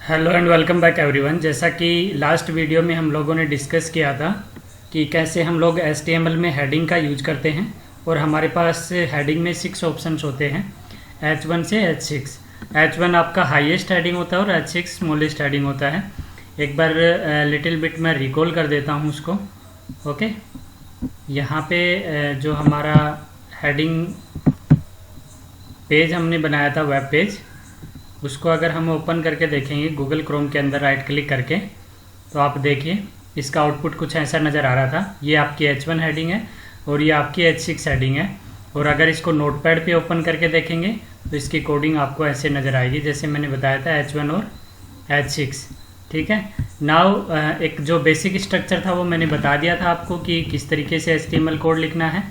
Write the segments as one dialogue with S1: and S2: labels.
S1: Hello and welcome back everyone. जैसा कि last video में हम लोगों ने डिस्कस किया था कि कैसे हम लोग HTML में हेडिंग का यूज करते हैं और हमारे पास हेडिंग में 6 ऑप्शंस होते हैं H1 से H6। H1 आपका हाईएस्ट हेडिंग होता है और H6 स्मॉलेस्ट हेडिंग होता है। एक बार लिटिल बिट मैं रिकॉल कर देता हूँ उसको। ओके, यहाँ पे जो हमारा हेडिंग पेज हमने बनाया था वेब पेज, उसको अगर हम ओपन करके देखेंगे गूगल क्रोम के अंदर राइट क्लिक करके, तो आप देखिए इसका आउटपुट कुछ ऐसा नज़र आ रहा था। ये आपकी H1 हेडिंग है और ये आपकी H6 हेडिंग है। और अगर इसको नोटपैड पे ओपन करके देखेंगे तो इसकी कोडिंग आपको ऐसे नज़र आएगी जैसे मैंने बताया था H1 और H6। ठीक है, नाउ एक जो बेसिक स्ट्रक्चर था वो मैंने बता दिया था आपको कि किस तरीके से HTML कोड लिखना है।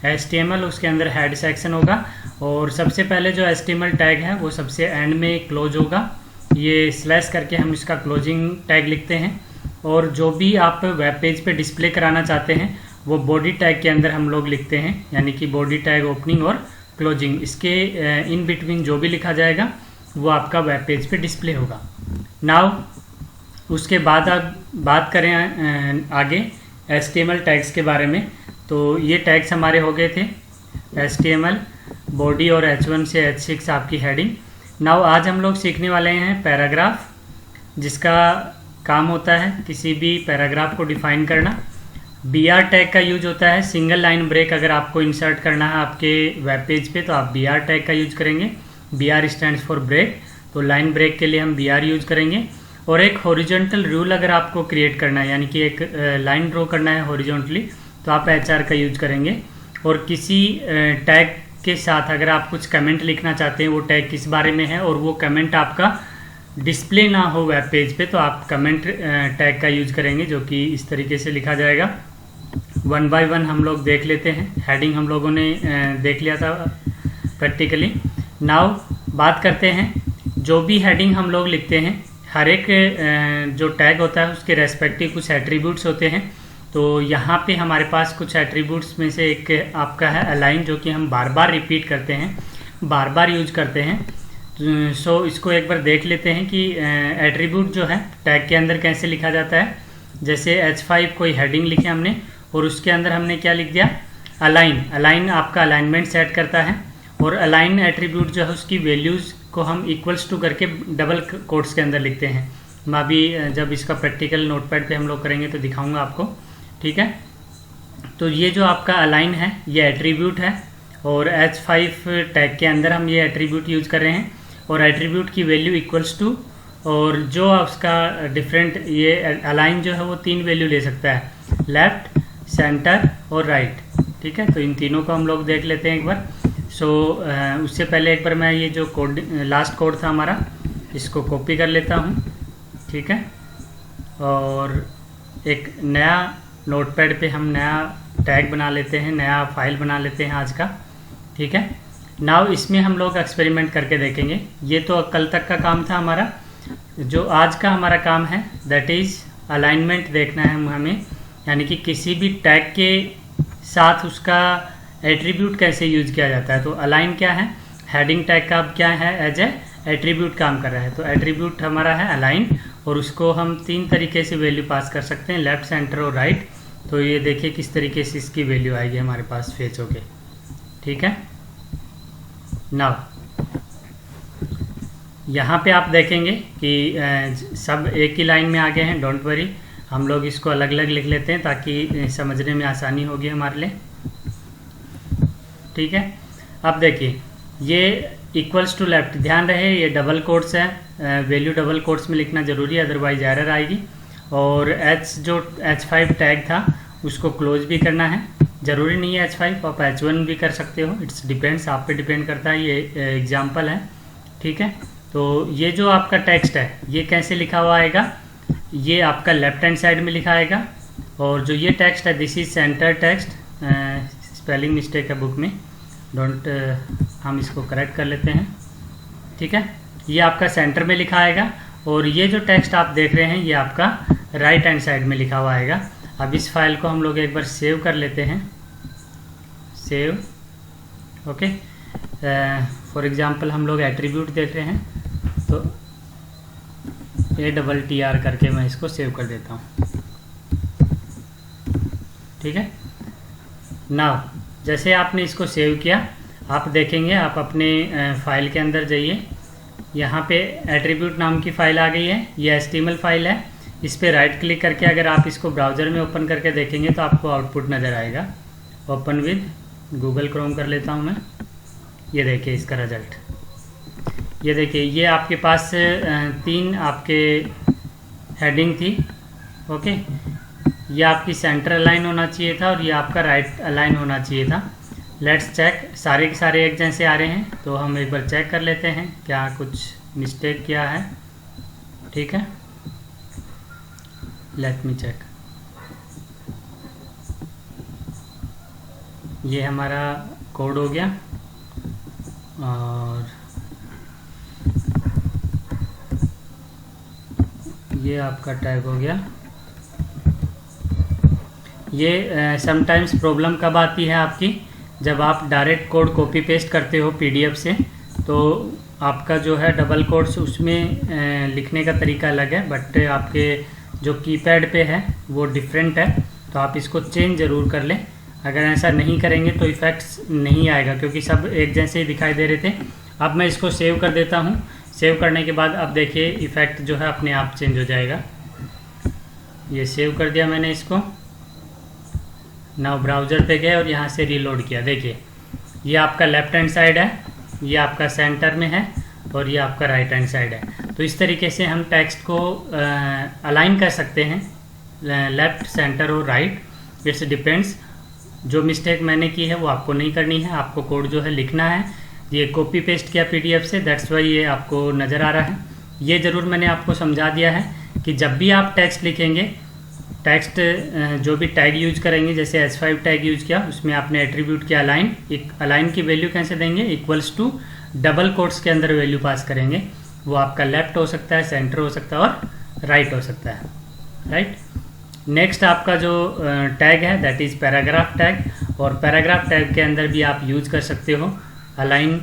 S1: HTML उसके अंदर हेड सेक्शन होगा और सबसे पहले जो HTML टैग है वो सबसे एंड में क्लोज होगा। ये स्लैश करके हम इसका क्लोजिंग टैग लिखते हैं। और जो भी आप वेब पेज पे डिस्प्ले कराना चाहते हैं वो बॉडी टैग के अंदर हम लोग लिखते हैं, यानी कि बॉडी टैग ओपनिंग और क्लोजिंग, इसके इन बिटवीन जो भी लिखा जाएगा वो आपका वेब पेज पे डिस्प्ले होगा। नाउ उसके बाद आप बात करें आगे HTML टैग्स के बारे में, तो ये टैग्स हमारे हो गए थे HTML, बॉडी और H1 से H6 आपकी हेडिंग। नाउ आज हम लोग सीखने वाले हैं पैराग्राफ, जिसका काम होता है किसी भी पैराग्राफ को डिफाइन करना। BR टैग का यूज होता है सिंगल लाइन ब्रेक। अगर आपको इंसर्ट करना है आपके वेब पेज पे तो आप BR टैग का यूज करेंगे। BR स्टैंड्स फॉर ब्रेक, तो लाइन ब्रेक के लिए हम BR यूज करेंगे। और एक हॉरिजॉन्टल रूल अगर आपको क्रिएट करना है, यानी कि एक लाइन ड्रॉ करना है हॉरिजॉन्टली, तो आप HR का यूज करेंगे। और किसी टैग के साथ अगर आप कुछ कमेंट लिखना चाहते हैं, वो टैग किस बारे में है और वो कमेंट आपका डिस्प्ले ना हो वेब पेज पे, तो आप कमेंट टैग का यूज करेंगे, जो कि इस तरीके से लिखा जाएगा। वन बाय वन हम लोग देख लेते हैं। हेडिंग हम लोगों ने देख लिया था प्रैक्टिकली। नाउ बात करते हैं, जो भी हेडिंग हम लोग लिखते हैं हर एक जो टैग होता है उसके रेस्पेक्टिव कुछ एट्रीब्यूट्स होते हैं। तो यहाँ पे हमारे पास कुछ एट्रीब्यूट्स में से एक आपका है अलाइन, जो कि हम बार बार रिपीट करते हैं, बार बार यूज करते हैं। सो इसको एक बार देख लेते हैं कि एट्रीब्यूट जो है टैग के अंदर कैसे लिखा जाता है। जैसे H5 कोई हेडिंग लिखे हमने और उसके अंदर हमने क्या लिख दिया, अलाइन। अलाइन आपका अलाइनमेंट सेट करता है और अलाइन एट्रीब्यूट जो है उसकी वैल्यूज़ को हम इक्वल्स टू करके डबल कोट्स के अंदर लिखते हैं। मैं अभी जब इसका प्रैक्टिकल नोटपैड पे हम लोग करेंगे तो दिखाऊंगा आपको। ठीक है, तो ये जो आपका अलाइन है ये एट्रीब्यूट है और H5 टैग के अंदर हम ये एट्रीब्यूट यूज कर रहे हैं। और एट्रीब्यूट की वैल्यू इक्वल्स टू, और जो उसका डिफरेंट, ये अलाइन जो है वो 3 वैल्यू ले सकता है, लेफ्ट, सेंटर और राइट। ठीक है, तो इन तीनों को हम लोग देख लेते हैं एक बार। सो उससे पहले एक बार मैं ये जो कोड लास्ट कोड था हमारा, इसको कॉपी कर लेता हूँ। ठीक है, और एक नया नोटपैड पे हम नया टैग बना लेते हैं, नया फाइल बना लेते हैं आज का। ठीक है, नाउ इसमें हम लोग एक्सपेरिमेंट करके देखेंगे। ये तो कल तक का काम था हमारा। जो आज का हमारा काम है दैट इज़ अलाइनमेंट देखना है हमें, यानी कि किसी भी टैग के साथ उसका एट्रीब्यूट कैसे यूज किया जाता है। तो अलाइन क्या है, हेडिंग टैग का क्या है, एज ए एट्रीब्यूट काम कर रहा है। तो एट्रीब्यूट हमारा है अलाइन और उसको हम 3 तरीके से वैल्यू पास कर सकते हैं, लेफ्ट, सेंटर और राइट। तो ये देखिए किस तरीके से इसकी वैल्यू आएगी हमारे पास फेच होके। ठीक है, नाउ यहाँ पे आप देखेंगे कि सब एक ही लाइन में आ गए हैं। डोंट वरी, हम लोग इसको अलग अलग लिख लेते हैं ताकि समझने में आसानी होगी हमारे लिए। ठीक है, अब देखिए ये इक्वल्स टू लेफ्ट, ध्यान रहे ये डबल कोट्स है, वैल्यू डबल कोट्स में लिखना जरूरी है, अदरवाइज एरर आएगी। और जो H5 टैग था उसको क्लोज भी करना है, ज़रूरी नहीं है H5, आप H1 भी कर सकते हो, इट्स डिपेंड्स, आप पे डिपेंड करता है। ये एग्जाम्पल है। ठीक है, तो ये जो आपका टेक्स्ट है ये कैसे लिखा हुआ आएगा, ये आपका लेफ्ट हैंड साइड में लिखा आएगा। और जो ये टेक्स्ट है this is centre text, spelling mistake है बुक में, डोंट, हम इसको करेक्ट कर लेते हैं। ठीक है, ये आपका सेंटर में लिखा आएगा और ये जो टेक्स्ट आप देख रहे हैं ये आपका राइट हैंड साइड में लिखा हुआ आएगा। अब इस फाइल को हम लोग एक बार सेव कर लेते हैं, सेव। ओके, फॉर एग्जांपल हम लोग एट्रीब्यूट देख रहे हैं, तो ATTR करके मैं इसको सेव कर देता हूँ। ठीक है। नाउ जैसे आपने इसको सेव किया, आप देखेंगे, आप अपने फाइल के अंदर जाइए, यहाँ पे एट्रीब्यूट नाम की फ़ाइल आ गई है। ये HTML फाइल है। इस पर राइट क्लिक करके अगर आप इसको ब्राउज़र में ओपन करके देखेंगे तो आपको आउटपुट नज़र आएगा। ओपन विद गूगल क्रोम कर लेता हूँ मैं। ये देखिए इसका रिज़ल्ट, ये देखिए, ये आपके पास 3 आपके हेडिंग थी। ओके, ये आपकी सेंटर अलाइन होना चाहिए था और ये आपका राइट अलाइन होना चाहिए था। लेट्स चेक, सारे के सारे एक जैसे आ रहे हैं, तो हम एक बार चेक कर लेते हैं क्या कुछ मिस्टेक किया है। ठीक है, लेट मी चेक। ये हमारा कोड हो गया और ये आपका टैग हो गया। ये समटाइम्स प्रॉब्लम कब आती है आपकी, जब आप डायरेक्ट कोड कॉपी पेस्ट करते हो PDF से, तो आपका जो है डबल कोट्स उसमें लिखने का तरीका अलग है, बट आपके जो कीपैड पे है वो डिफरेंट है। तो आप इसको चेंज ज़रूर कर लें। अगर ऐसा नहीं करेंगे तो इफ़ेक्ट्स नहीं आएगा, क्योंकि सब एक जैसे ही दिखाई दे रहे थे। अब मैं इसको सेव कर देता हूँ। सेव करने के बाद अब देखिए इफ़ेक्ट जो है अपने आप चेंज हो जाएगा। ये सेव कर दिया मैंने इसको। नाउ ब्राउज़र पे गए और यहाँ से रीलोड किया। देखिए ये आपका लेफ्ट हैंड साइड है, ये आपका सेंटर में है और ये आपका राइट हैंड साइड है। तो इस तरीके से हम टेक्स्ट को अलाइन कर सकते हैं, लेफ्ट, सेंटर और राइट। It's depends. जो मिस्टेक मैंने की है वो आपको नहीं करनी है, आपको कोड जो है लिखना है। ये कॉपी पेस्ट किया PDF से, दैट्स वाई ये आपको नज़र आ रहा है। ये ज़रूर मैंने आपको समझा दिया है कि जब भी आप टेक्स्ट लिखेंगे, टेक्स्ट जो भी टैग यूज करेंगे, जैसे H5 टैग यूज किया, उसमें आपने एट्रीब्यूट किया अलाइन। एक अलाइन की वैल्यू कैसे देंगे, इक्वल्स टू डबल कोट्स के अंदर वैल्यू पास करेंगे। वो आपका लेफ्ट हो सकता है, सेंटर हो सकता है और राइट हो सकता है। राइट। नेक्स्ट आपका जो टैग है दैट इज़ पैराग्राफ टैग, और पैराग्राफ टैग के अंदर भी आप यूज कर सकते हो अलाइन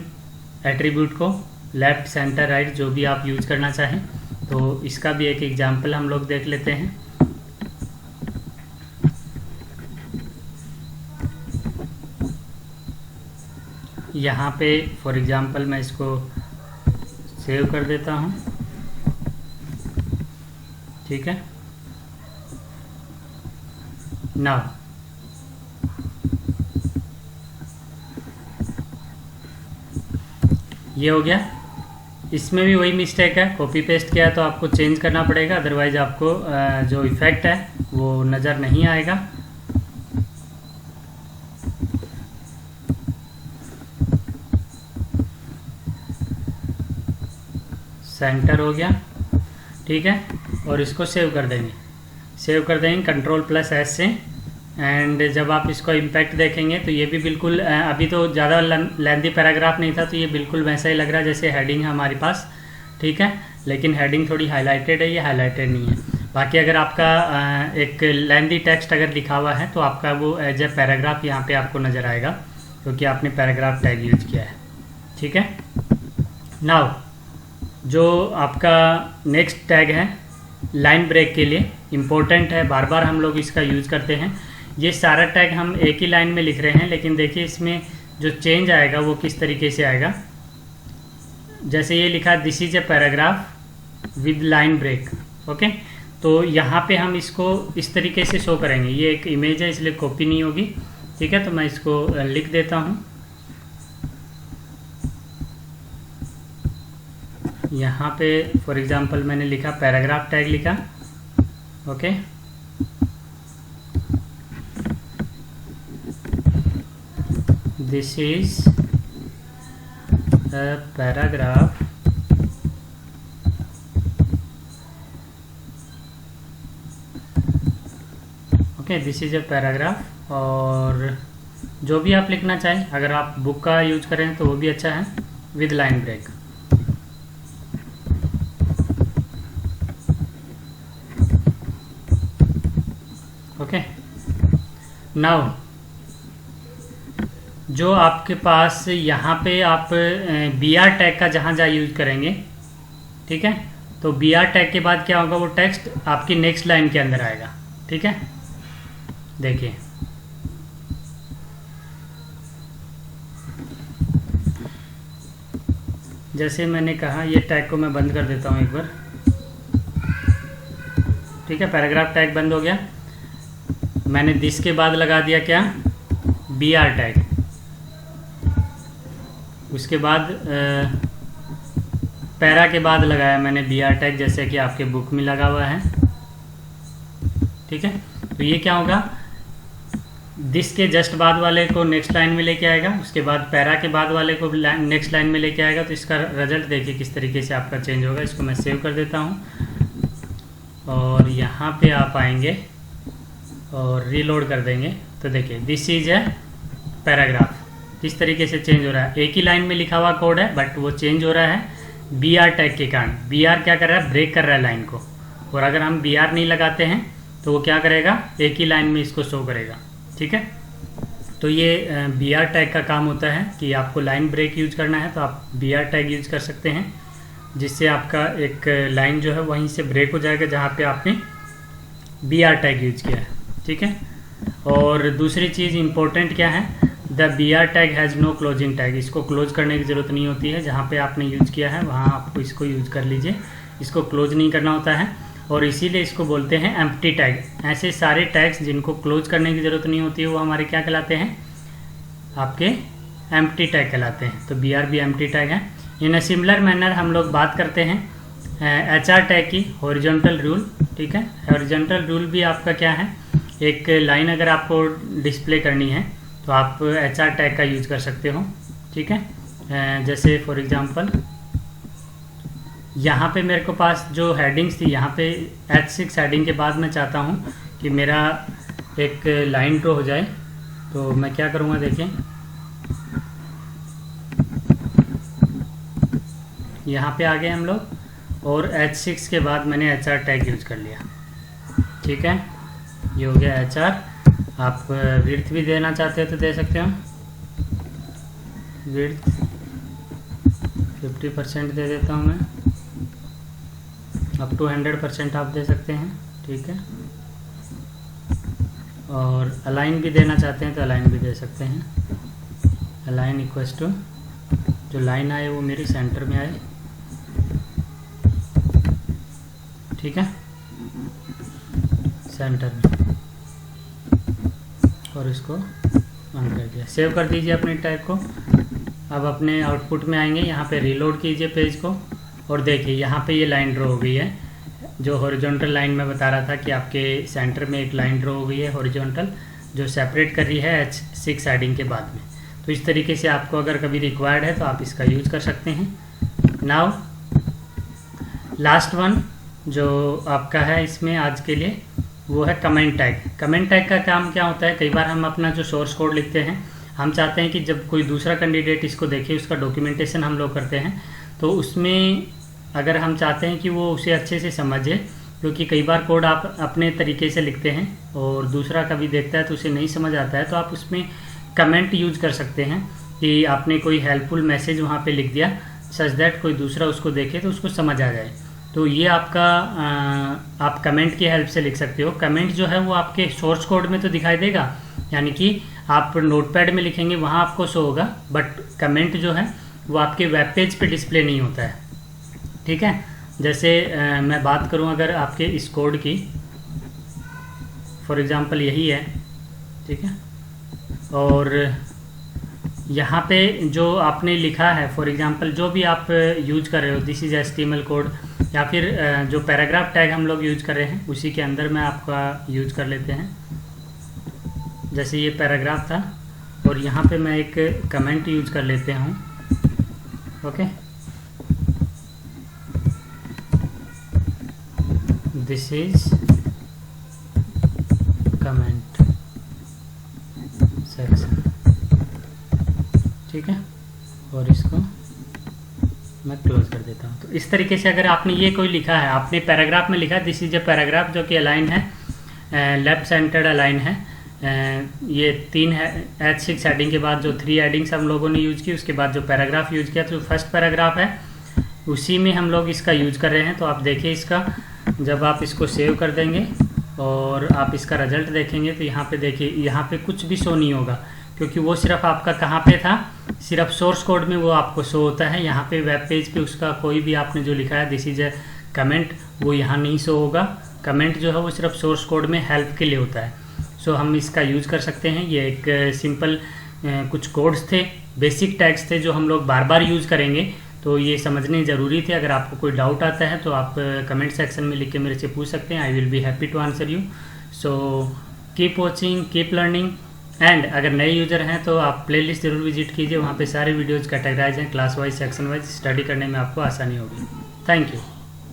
S1: एट्रीब्यूट को, लेफ्ट, सेंटर, राइट, जो भी आप यूज करना चाहें। तो इसका भी एक एग्जांपल हम लोग देख लेते हैं। यहाँ पे फॉर एग्जांपल मैं इसको सेव कर देता हूँ। ठीक है। नाउ ये हो गया। इसमें भी वही मिस्टेक है, कॉपी पेस्ट किया तो आपको चेंज करना पड़ेगा, अदरवाइज आपको जो इफ़ेक्ट है वो नज़र नहीं आएगा। सेंटर हो गया। ठीक है, और इसको सेव कर देंगे। सेव कर देंगे Ctrl+S से। एंड जब आप इसको इम्पैक्ट देखेंगे तो ये भी बिल्कुल अभी तो ज़्यादा लेंथी पैराग्राफ नहीं था, तो ये बिल्कुल वैसा ही लग रहा है जैसे हेडिंग है हमारे पास। ठीक है, लेकिन हेडिंग थोड़ी हाईलाइटेड है, ये हाईलाइटेड नहीं है। बाकी अगर आपका एक लेंथी टेक्स्ट अगर लिखा हुआ है तो आपका वो एज ए पैराग्राफ यहाँ पे आपको नज़र आएगा, क्योंकि आपने पैराग्राफ टैग यूज किया है। ठीक है। नाउ जो आपका नेक्स्ट टैग है लाइन ब्रेक के लिए इम्पोर्टेंट है, बार बार हम लोग इसका यूज़ करते हैं। ये सारा टैग हम एक ही लाइन में लिख रहे हैं, लेकिन देखिए इसमें जो चेंज आएगा वो किस तरीके से आएगा। जैसे ये लिखा this is a paragraph with line break. Okay, तो यहाँ पे हम इसको इस तरीके से शो करेंगे। ये एक इमेज है इसलिए कॉपी नहीं होगी। ठीक है, तो मैं इसको लिख देता हूँ। यहाँ पे फॉर एग्जांपल मैंने लिखा पैराग्राफ टैग लिखा। Okay, this is a paragraph okay, this is a paragraph. और जो भी आप लिखना चाहें, अगर आप बुक का यूज करें तो वो भी अच्छा है, with line break. Okay, now जो आपके पास यहाँ पे आप BR टैग का जहाँ यूज़ करेंगे, ठीक है, तो बी आर टैग के बाद क्या होगा, वो टेक्स्ट आपकी नेक्स्ट लाइन के अंदर आएगा। ठीक है, देखिए जैसे मैंने कहा, ये टैग को मैं बंद कर देता हूँ एक बार। ठीक है, पैराग्राफ टैग बंद हो गया। मैंने दिस के बाद लगा दिया क्या, बी आर टैग। उसके बाद पैरा के बाद लगाया मैंने बी आर टैग, जैसे कि आपके बुक में लगा हुआ है। ठीक है, तो ये क्या होगा, दिस के जस्ट बाद वाले को नेक्स्ट लाइन में लेके आएगा, उसके बाद पैरा के बाद वाले को नेक्स्ट लाइन में लेके आएगा। तो इसका रिजल्ट देखिए किस तरीके से आपका चेंज होगा। इसको मैं सेव कर देता हूँ और यहाँ पे आप आएंगे और रीलोड कर देंगे। तो देखिए दिस इज ए पैराग्राफ, इस तरीके से चेंज हो रहा है। एक ही लाइन में लिखा हुआ कोड है बट वो चेंज हो रहा है बी आर टैग के कारण। बी आर क्या कर रहा है, ब्रेक कर रहा है लाइन को। और अगर हम बी आर नहीं लगाते हैं तो वो क्या करेगा, एक ही लाइन में इसको शो करेगा। ठीक है, तो ये बी आर टैग का काम होता है कि आपको लाइन ब्रेक यूज करना है तो आप बी आर टैग यूज कर सकते हैं, जिससे आपका एक लाइन जो है वहीं से ब्रेक हो जाएगा जहाँ पे आपने बी आर टैग यूज किया है। ठीक है, और दूसरी चीज़ इम्पोर्टेंट क्या है, the B R tag has no closing tag. इसको क्लोज करने की ज़रूरत नहीं होती है, जहाँ पे आपने यूज किया है वहाँ आपको इसको यूज कर लीजिए, इसको क्लोज नहीं करना होता है। और इसीलिए इसको बोलते हैं एम्प्टी टैग। ऐसे सारे टैग्स जिनको क्लोज करने की ज़रूरत नहीं होती है वो हमारे क्या कहलाते हैं, आपके एम्प्टी टैग कहलाते हैं। तो बी आर भी एम्प्टी टैग है। इन अ सिमिलर मैनर हम लोग बात करते हैं एच आर टैग की, हॉरिजॉन्टल रूल। ठीक है, हॉरिजॉन्टल रूल भी आपका क्या है, एक लाइन अगर आपको डिस्प्ले करनी है तो आप एच आर टैग का यूज कर सकते हो। ठीक है, जैसे फॉर एग्जांपल यहाँ पे मेरे को पास जो हेडिंग्स थी, यहाँ पे H6 हेडिंग के बाद मैं चाहता हूँ कि मेरा एक लाइन ड्रॉ हो जाए। तो मैं क्या करूँगा, देखिए यहाँ पे आ गए हम लोग और H6 के बाद मैंने एच आर टैग यूज कर लिया। ठीक है, ये हो गया एच आर। आप विड्थ भी देना चाहते हो तो दे सकते हो, विड्थ 50% दे देता हूँ मैं, अप टू 100% आप दे सकते हैं। ठीक है, और अलाइन भी देना चाहते हैं तो अलाइन भी दे सकते हैं। अलाइन इक्वल्स टू जो लाइन आए वो मेरी सेंटर में आए। ठीक है, सेंटर में, और इसको ऑन कर दिया। सेव कर दीजिए अपने टैग को। अब अपने आउटपुट में आएंगे, यहाँ पे रीलोड कीजिए पेज को और देखिए यहाँ पे ये लाइन ड्रॉ हो गई है, जो हॉरिजॉन्टल लाइन में बता रहा था कि आपके सेंटर में एक लाइन ड्रॉ हो गई है हॉरिजॉन्टल, जो सेपरेट कर रही है H6 हेडिंग के बाद में। तो इस तरीके से आपको अगर कभी रिक्वायर्ड है तो आप इसका यूज कर सकते हैं। नाउ लास्ट वन जो आपका है इसमें आज के लिए, वो है कमेंट टैग। कमेंट टैग का काम क्या होता है, कई बार हम अपना जो सोर्स कोड लिखते हैं, हम चाहते हैं कि जब कोई दूसरा कैंडिडेट इसको देखे, उसका डॉक्यूमेंटेशन हम लोग करते हैं, तो उसमें अगर हम चाहते हैं कि वो उसे अच्छे से समझे, क्योंकि कई बार कोड आप अपने तरीके से लिखते हैं और दूसरा कभी देखता है तो उसे नहीं समझ आता है, तो आप उसमें कमेंट यूज कर सकते हैं कि आपने कोई हेल्पफुल मैसेज वहाँ पे लिख दिया सच दैट कोई दूसरा उसको देखे तो उसको समझ आ जाए। तो ये आपका आप कमेंट की हेल्प से लिख सकते हो। कमेंट जो है वो आपके सोर्स कोड में तो दिखाई देगा, यानी कि आप नोटपैड में लिखेंगे वहाँ आपको शो होगा, बट कमेंट जो है वो आपके वेब पेज पे डिस्प्ले नहीं होता है। ठीक है, जैसे मैं बात करूं अगर आपके इस कोड की, फॉर एग्जांपल यही है। ठीक है, और यहाँ पे जो आपने लिखा है, फॉर एग्जांपल जो भी आप यूज कर रहे हो, दिस इज HTML कोड, या फिर जो पैराग्राफ टैग हम लोग यूज कर रहे हैं उसी के अंदर में आपका यूज कर लेते हैं। जैसे ये पैराग्राफ था और यहाँ पे मैं एक कमेंट यूज कर लेते हूँ। Okay, this is comment section. ठीक है, और इसको मैं क्लोज कर देता हूँ। तो इस तरीके से अगर आपने ये कोई लिखा है, आपने पैराग्राफ में लिखा है दिस इज ए पैराग्राफ, जो कि अलाइन है, लेफ्ट सेंटर्ड अलाइन है, ये 3 है H6 हेडिंग के बाद जो 3 हेडिंग्स हम लोगों ने यूज की, उसके बाद जो पैराग्राफ यूज किया, तो फर्स्ट पैराग्राफ है उसी में हम लोग इसका यूज कर रहे हैं। तो आप देखिए इसका, जब आप इसको सेव कर देंगे और आप इसका रिजल्ट देखेंगे तो यहाँ पे देखिए, यहाँ पे कुछ भी शो नहीं होगा, क्योंकि वो सिर्फ आपका कहाँ पे था, सिर्फ सोर्स कोड में वो आपको शो होता है। यहाँ पे वेब पेज पे उसका कोई भी आपने जो लिखा है दिस इज ए कमेंट, वो यहाँ नहीं शो होगा। कमेंट जो है वो सिर्फ सोर्स कोड में हेल्प के लिए होता है। सो हम इसका यूज़ कर सकते हैं। ये एक सिंपल कुछ कोड्स थे, बेसिक टैग्स थे जो हम लोग बार बार यूज़ करेंगे, तो ये समझने ज़रूरी थे। अगर आपको कोई डाउट आता है तो आप कमेंट सेक्शन में लिख के मेरे से पूछ सकते हैं। I will be happy to answer you. So keep watching, keep learning, and अगर नए यूज़र हैं तो आप प्लेलिस्ट ज़रूर विजिट कीजिए, वहाँ पे सारे वीडियोज़ कैटेगराइज हैं, class wise, section wise. Study करने में आपको आसानी होगी। Thank you.